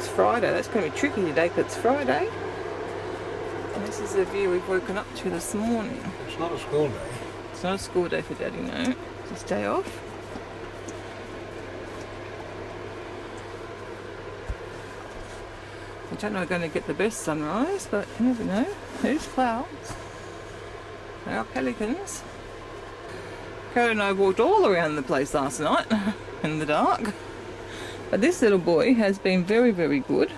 it's Friday. That's going to be tricky today because it's Friday. And this is the view we've woken up to this morning. It's not a school day. It's not a school day for Daddy, no. It's his day off. I don't know if we're going to get the best sunrise, but you never know. There's clouds. There are pelicans. Koda and I walked all around the place last night in the dark. But this little boy has been very, very good.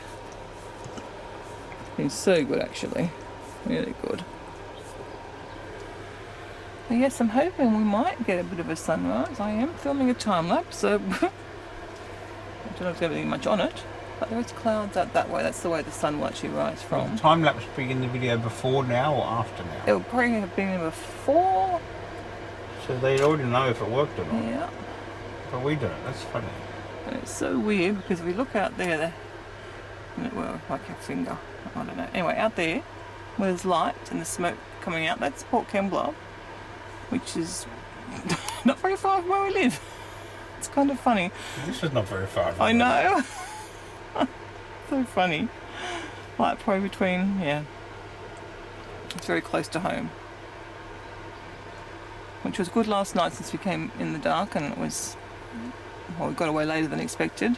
Been so good actually. Really good. But yes, I'm hoping we might get a bit of a sunrise. I am filming a time lapse, so I don't know if there's going to be much on it. But there's clouds out that way. That's the way the sun will actually rise from. Will the time lapse be in the video before now or after now? It will probably have been before. So they already know if it worked or not. Yeah. But we didn't. That's funny. And it's so weird because if we look out there, well, like a finger. I don't know. Anyway, out there, where there's light and the smoke coming out, that's Port Kembla, which is not very far from where we live. It's kind of funny. This is not very far from I know. So funny. Like probably between, yeah. It's very close to home. Which was good last night since we came in the dark and it was, well, we got away later than expected.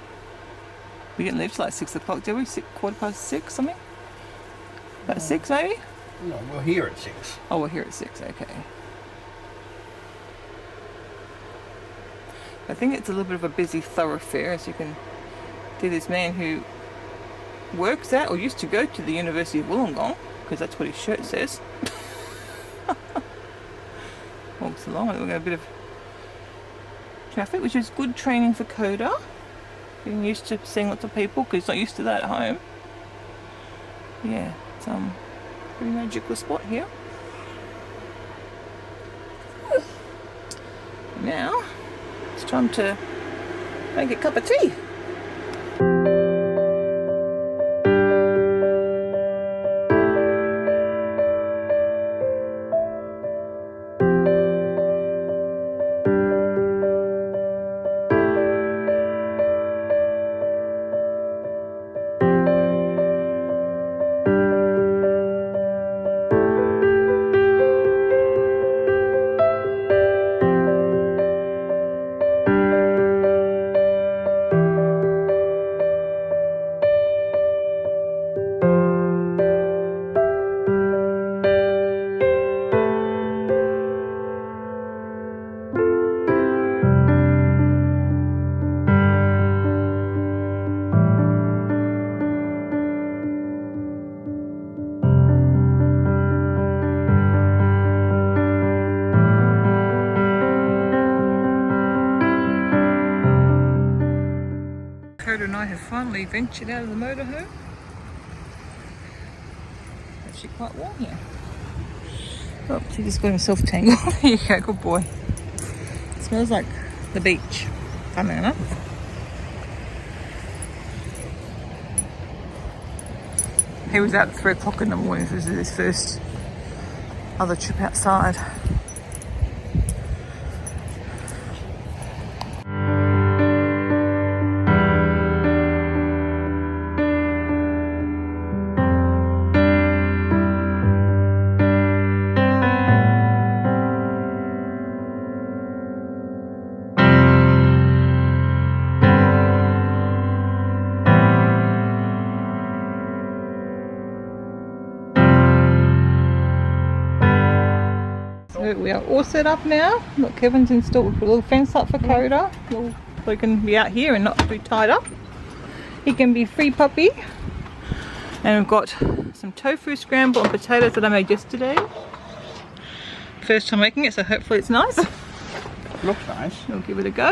We didn't leave till like 6 o'clock, did we? 6:15, something? About 6 maybe? No, we're here at 6. Oh, we're here at 6, okay. I think it's a little bit of a busy thoroughfare, as you can see. This man who works at or used to go to the University of Wollongong, because that's what his shirt says. Walks along and we've got a bit of traffic, which is good training for Koda. Getting used to seeing lots of people because he's not used to that at home. Yeah, it's a pretty magical spot here. Now it's time to make a cup of tea. Koda and I have finally ventured out of the motorhome. It's actually quite warm here. Oh, he just got himself tangled. There you go, good boy. It smells like the beach. Funny enough. He was out at 3 o'clock in the morning. This was his first other trip outside. We are all set up now. Look, Kevin's installed a little fence up for Koda, so he can be out here and not be tied up. He can be free puppy. And we've got some tofu scramble and potatoes that I made yesterday. First time making it, so hopefully it's nice. Looks nice. We'll give it a go.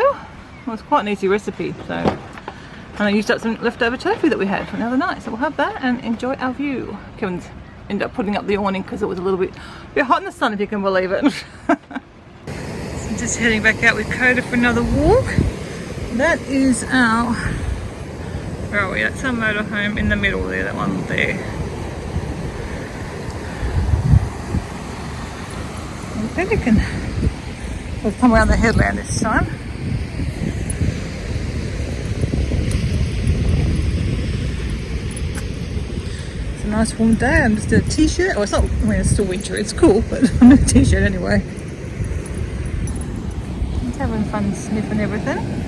Well, it's quite an easy recipe, so. And I used up some leftover tofu that we had from the other night, so we'll have that and enjoy our view. Kevin's ended up putting up the awning because it was a little bit hot in the sun, if you can believe it. So just heading back out with Koda for another walk. That is our, where are we? That's our motorhome in the middle there, that one there. And pelican. We've come around the headland this time. nice warm day. I'm just in a t-shirt. Oh, it's not, I mean, it's still winter. It's cool, but I'm in a t-shirt anyway. Just having fun sniffing everything.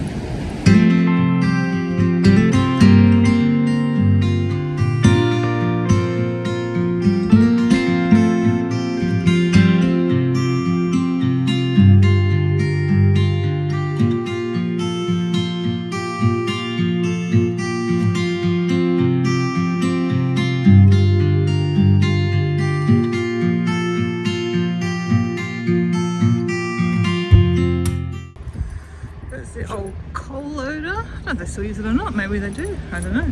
That's the old coal loader. I don't know if they still use it or not. Maybe they do. I don't know.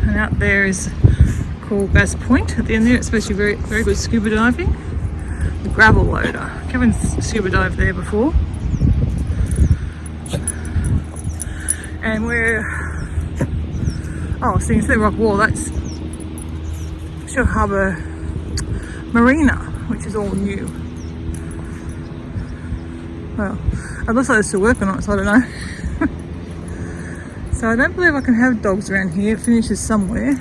And out there is called Bass Point. At the end there, it's supposed to be very, very good scuba diving. The gravel loader. Kevin's scuba dived there before. And we're... Oh, see, instead of rock wall, that's Shellharbour Marina, which is all new. Well, it looks like they're still working on it, so I don't know. So I don't believe I can have dogs around here. It finishes somewhere.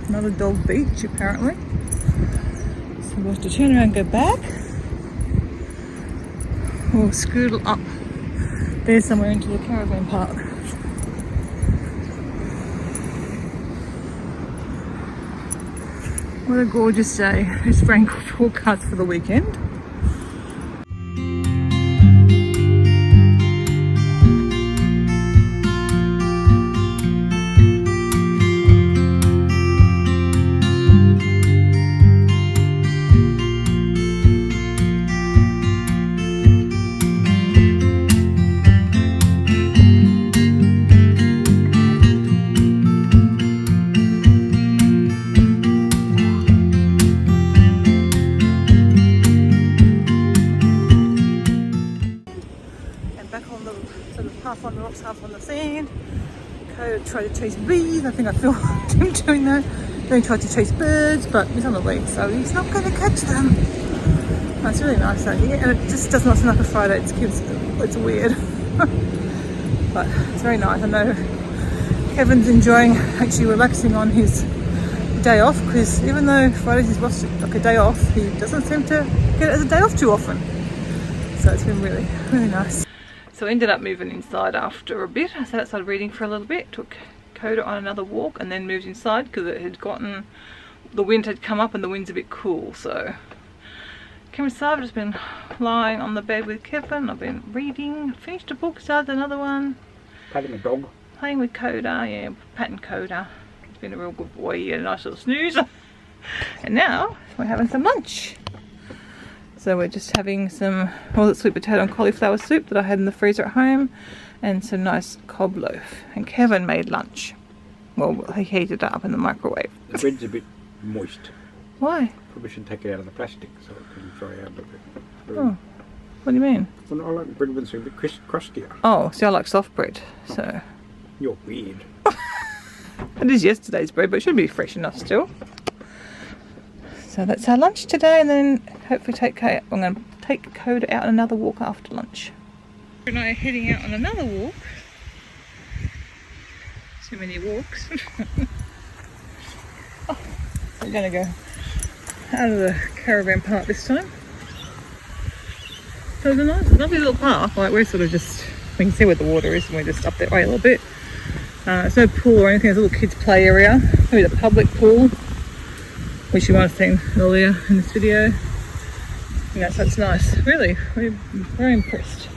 Another dog beach, apparently. So we'll have to turn around and go back. We'll scoot up there somewhere into the caravan park. What a gorgeous day. It's rain forecast for the weekend. Half on the rocks, half on the sand. Koda tried to chase bees. I think I filmed him doing that. Then he tried to chase birds, but he's on the lead, so he's not going to catch them. That's really nice out here, and it just does not seem like a Friday. It's weird, but it's very nice. I know Kevin's enjoying actually relaxing on his day off, because even though Fridays is like a day off, he doesn't seem to get it as a day off too often. So it's been really, really nice. So I ended up moving inside after a bit. I sat outside reading for a little bit, took Koda on another walk, and then moved inside because it had gotten, the wind had come up and the wind's a bit cool. So came inside. I've just been lying on the bed with Kevin. I've been reading, finished a book, started another one. Patting a dog. Playing with Koda, yeah, patting Koda. He's been a real good boy. He had a nice little snooze. And now we're having some lunch. So we're just having some sweet potato and cauliflower soup that I had in the freezer at home, and some nice cob loaf. And Kevin made lunch. Well, he heated it up in the microwave. The bread's a bit moist. Why? Probably should take it out of the plastic so it can dry out a bit. Oh, what do you mean? Well, I like bread with a bit crustier. Oh, see, I like soft bread, so... You're weird. It is yesterday's bread, but it should be fresh enough still. So that's our lunch today, and then hopefully I'm going to take Koda out on another walk after lunch. And I are heading out on another walk. Too many walks. Oh, we're going to go out of the caravan park this time. So it's a nice, lovely little park. Like, we're sort of just, we can see where the water is, and we're just up that way a little bit. There's no pool or anything. There's a little kids play area, maybe the public pool, which you might have seen earlier in this video. Yeah, so it's nice. Really, we're very impressed.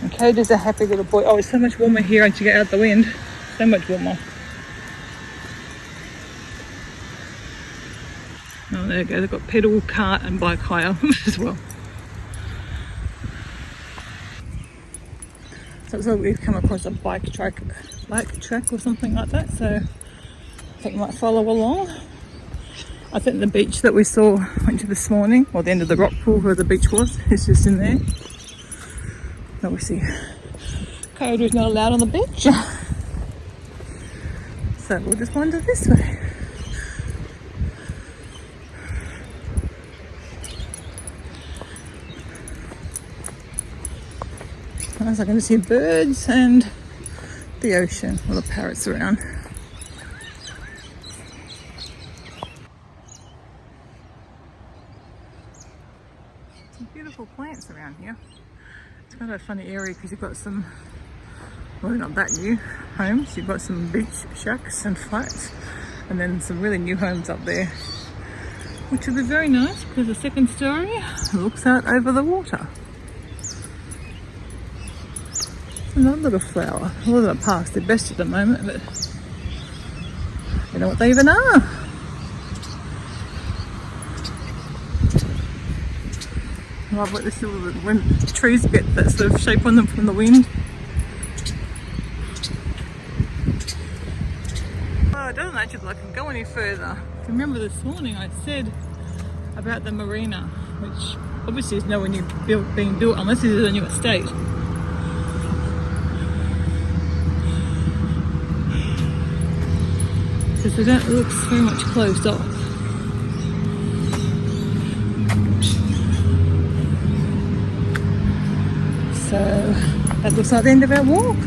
And Koda's a happy little boy. Oh, it's so much warmer here once you get out the wind. So much warmer. Oh, there you go. They've got pedal, cart and bike hire as well. So it's like we've come across a bike track or something like that. So I think we might follow along. I think the beach that we went to this morning, or the end of the rock pool where the beach was, is just in there. Obviously, Koda is not allowed on the beach. So we'll just wander this way. As I can see birds and the ocean, all the parrots around. Some beautiful plants around here. It's kind of a funny area because you've got some, well, not that new homes. You've got some beach shacks and flats, and then some really new homes up there, which will be very nice because the second story looks out over the water. Another little flower. All of them are past their best at the moment, but I don't know what they even are. I love what this little, when trees get that sort of shape on them from the wind. Oh, it doesn't actually look like I can go any further. Remember this morning I said about the marina, which obviously is nowhere near being built unless it is a new estate. Because they don't look very much closed off. So that looks like the end of our walk.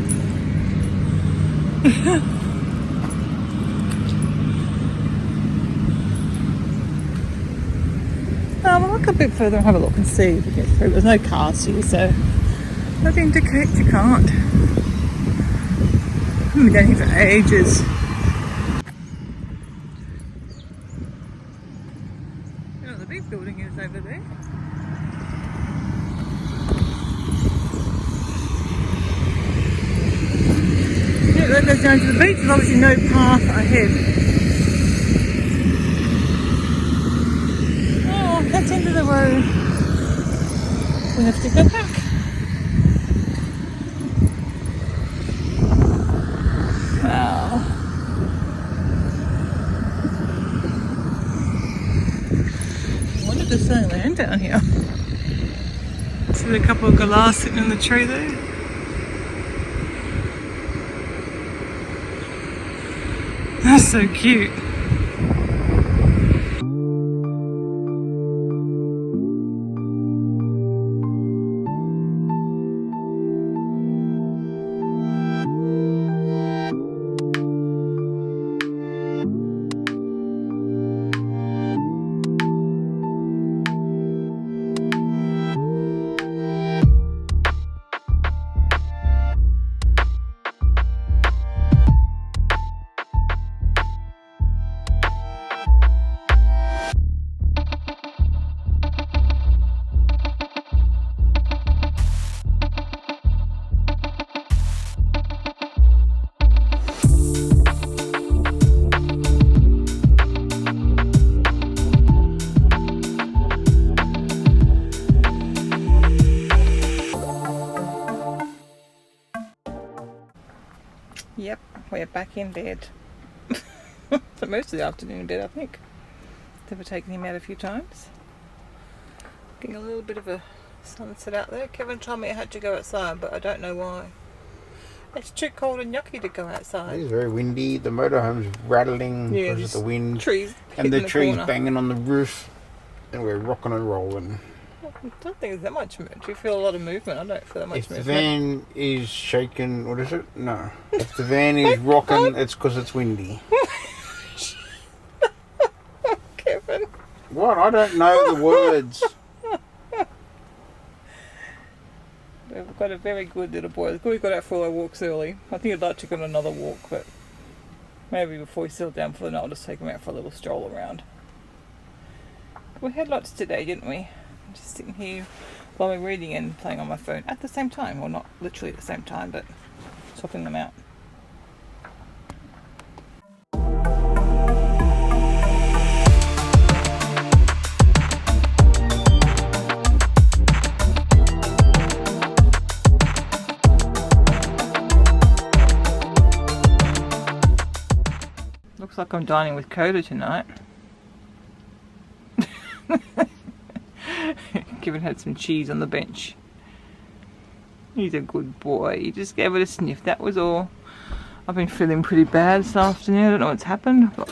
We'll look a bit further and have a look and see if we get through. There's no cars here, so that indicates you can't. We've been down here for ages. The big building is over there. Yeah, that goes down to the beach. There's obviously no path ahead. Oh, that's the end of the road. We have to go back. Wow. There's selling land down here. See a couple of galahs sitting in the tree there. That's so cute. Yep, we're back in bed. For most of the afternoon in bed, I think. Never taken him out a few times. Getting a little bit of a sunset out there. Kevin told me I had to go outside, but I don't know why. It's too cold and yucky to go outside. It's very windy. The motorhome's rattling because of the wind. Trees and the trees banging on the roof. And we're rocking and rolling. I don't think there's that much movement. Do you feel a lot of movement? I don't feel that much movement. If the van is shaking, what is it? No. If the van is rocking, it's because it's windy. Kevin. What? I don't know the words. We've got a very good little boy. We got out for our walks early. I think he'd like to go on another walk, but maybe before we settle down for the night, I'll just take him out for a little stroll around. We had lots today, didn't we? I'm just sitting here while we're reading and playing on my phone at the same time. Well, not literally at the same time, but swapping them out. Looks like I'm dining with Koda tonight. Kevin had some cheese on the bench. He's a good boy. He just gave it a sniff, that was all. I've been feeling pretty bad this afternoon. I don't know what's happened. But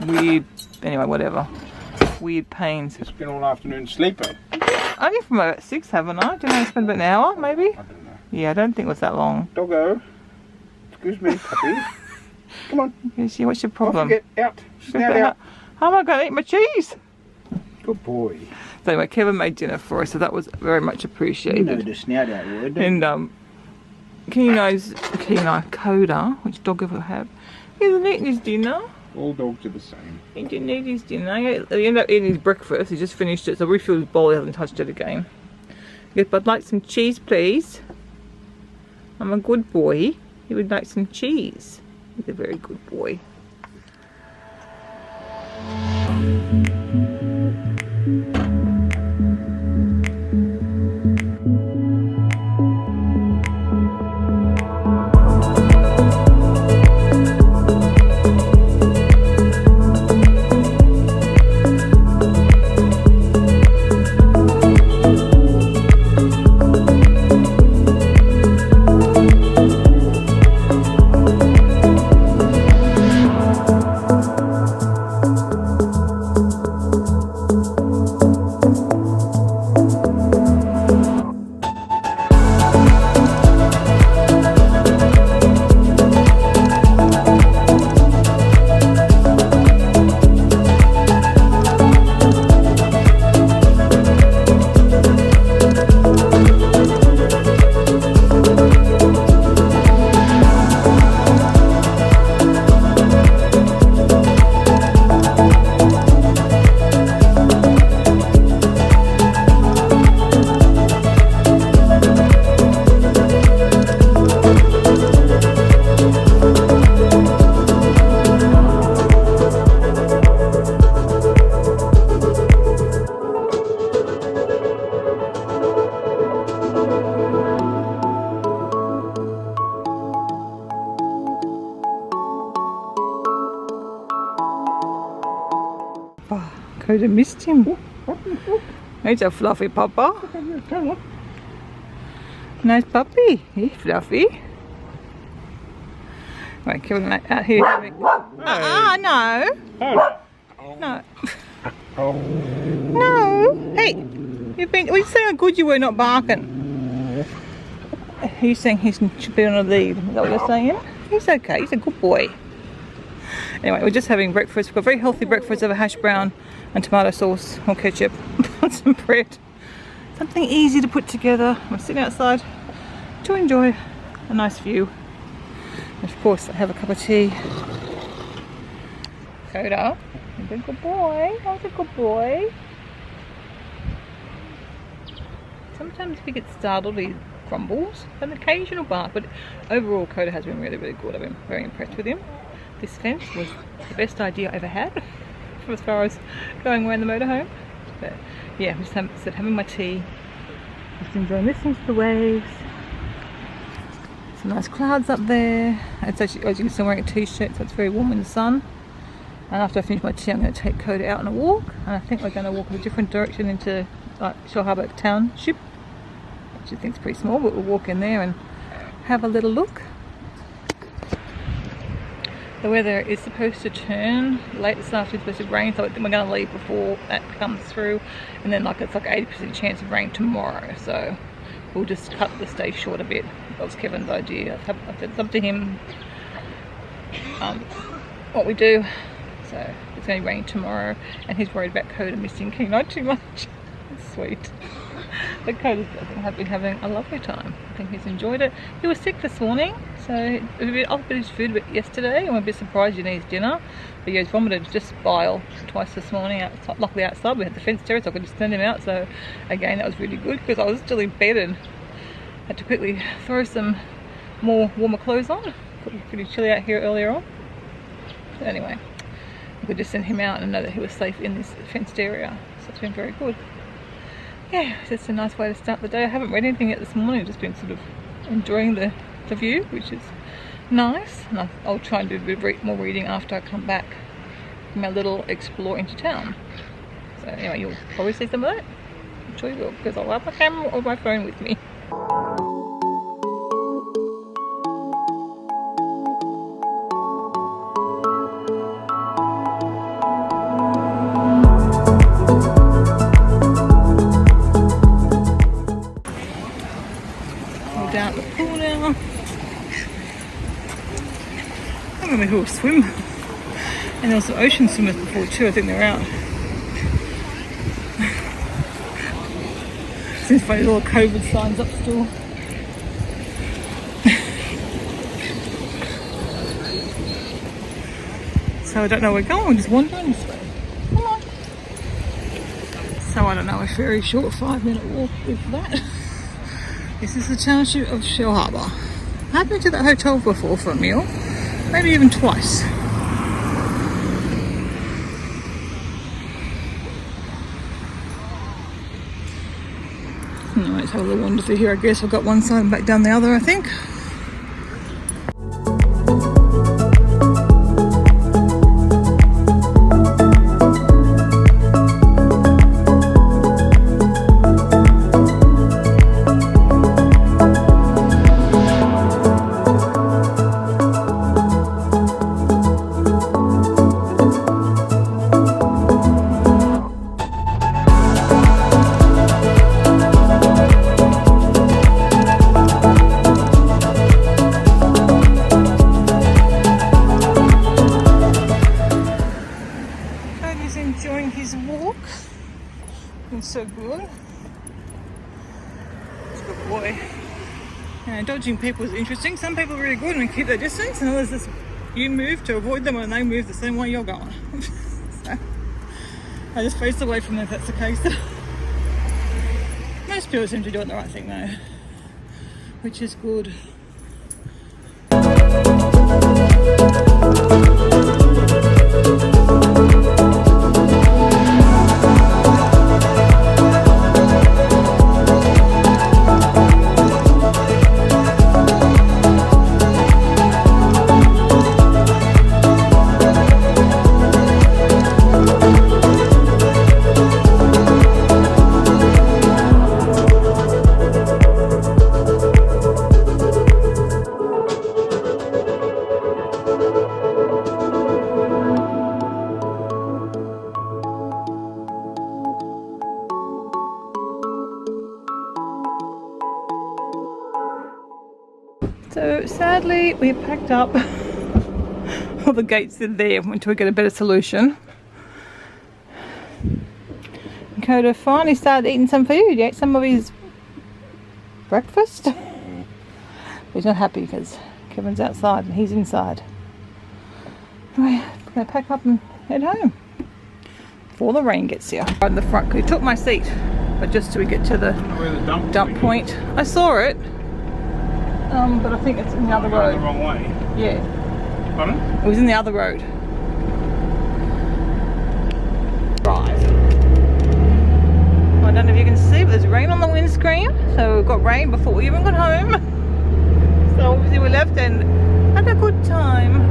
weird, anyway, whatever. Weird pains. It's been all afternoon sleeping. Only from about 6, haven't I? Didn't I spend about an hour, maybe? I don't know. Yeah, I don't think it was that long. Doggo. Excuse me, puppy. Come on. What's your Off problem? you get. Out. Snout out. How am I going to eat my cheese? Good boy. So anyway, Kevin made dinner for us, so that was very much You appreciated. know the snout out word. And Keno, Koda, which dog ever have, he hasn't eaten his dinner. All dogs are the same. He didn't eat his dinner. He ended up eating his breakfast. He just finished it, so we refilled his bowl. He hasn't touched it again. He goes, but I'd like some cheese, please. I'm a good boy. He would like some cheese. He's a very good boy. Oh, Koda missed him. He's a fluffy papa. Nice puppy. He's fluffy. Right, Kevin out here having... no. No. No. Hey, were you saying how good you were not barking? He's saying he should be on a lead. Is that what you're saying? He's okay. He's a good boy. Anyway, we're just having breakfast. We've got a very healthy breakfast of a hash brown and tomato sauce or ketchup on some bread. Something easy to put together. I'm sitting outside to enjoy a nice view. And of course, I have a cup of tea. Koda, you're a good boy. That's a good boy. Sometimes if he gets startled, he grumbles. An occasional bark, but overall, Koda has been really, really good. I've been very impressed with him. This fence was the best idea I ever had as far as going around the motorhome. But yeah, I'm just having my tea, just enjoying listening to the waves. Some nice clouds up there. It's actually, as you can see, I'm wearing a t-shirt, so it's very warm in the sun. And after I finish my tea, I'm going to take Koda out on a walk. And I think we're going to walk in a different direction into Shellharbour Township, which I think is pretty small, but we'll walk in there and have a little look. The weather is supposed to turn late this afternoon, it's supposed to rain, so I think we're going to leave before that comes through, and then it's like 80% chance of rain tomorrow, so we'll just cut the stay short a bit. That was Kevin's idea. I said it's up to him what we do. So it's going to rain tomorrow, and he's worried about Koda missing Keno too much. It's sweet. But Koda's been having a lovely time. I think he's enjoyed it. He was sick this morning, so a bit off with his food yesterday. I'm a bit surprised he didn't eat his dinner. But yeah, he's vomited just bile twice this morning. Luckily outside we had the fence terrace, so I could just send him out. So again, that was really good because I was still in bed and had to quickly throw some more warmer clothes on. It was pretty chilly out here earlier on. But anyway, we could just send him out and know that he was safe in this fenced area. So it's been very good. Yeah, it's just a nice way to start the day. I haven't read anything yet this morning. I've just been sort of enjoying the view, which is nice. And I'll try and do a bit more reading after I come back from my little explore into town. So anyway, you'll probably see some of that. I'm sure you will, because I'll have my camera or my phone with me. Down at the pool now. can't remember who will swim. And there was some ocean swimmers before too. I think they're out. Seems funny, all the COVID signs up still. So I don't know where we're going, we're just wandering this way. Come on. So I don't know, a very short 5-minute walk with that. This is the township of Shellharbour. I've been to that hotel before for a meal, maybe even twice. Anyway, let's have a little wander through here. I guess I've got one side and back down the other, I think. Enjoying his walk. It's so good. It's a good boy. Dodging people is interesting. Some people are really good and keep their distance, and others just you move to avoid them and they move the same way you're going. So I just face away from them if that's the case. Most people seem to be doing the right thing though, which is good. So sadly we packed up. All the gates are there until we get a better solution. And Koda finally started eating some food. He ate some of his breakfast. He's not happy because Kevin's outside and he's inside. Anyway, I'm going to pack up and head home before the rain gets here. Right in the front, because he took my seat, but just till we get to the dump point. I saw it. But I think it's in the other road. The wrong way? Yeah. Pardon? It was in the other road. Right. I don't know if you can see, but there's rain on the windscreen. So we've got rain before we even got home. So obviously we left and had a good time.